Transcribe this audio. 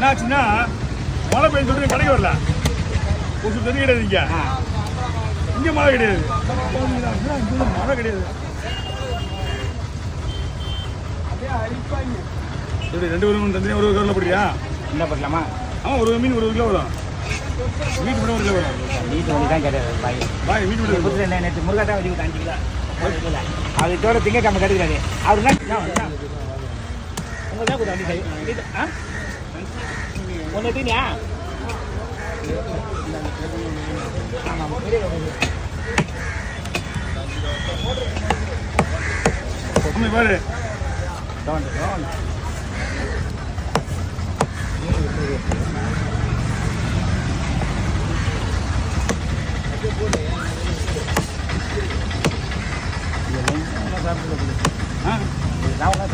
என்னாச்சுன்னா மழை பெய்யும் சொல்லிட்டு கடைக்கு வரல ஒரு தண்ணி கிடையாது இங்கே மழை கிடையாது மழை கிடையாது எப்படி 2 பேரும் தண்ணி ஒரு கிலோ போடுறியா என்ன பண்ணலாமா ஆமாம் ஒரு மீன் 1 கிலோ வரும் மீட் மட்டும் 1 கிலோ வரும் மீட் ஒன்று தான் கிடையாது பாய் மீட் மட்டும் நேற்று முருகா தான் வச்சு 5 கிலோ அது இதோட திங்கக்கிழமை கிடைக்கிறாரு அவருனா உங்கள் தான் கொடுத்தா ஆ ஒன்று எடுத்தீங்களா ஆமாம் பாரு நான்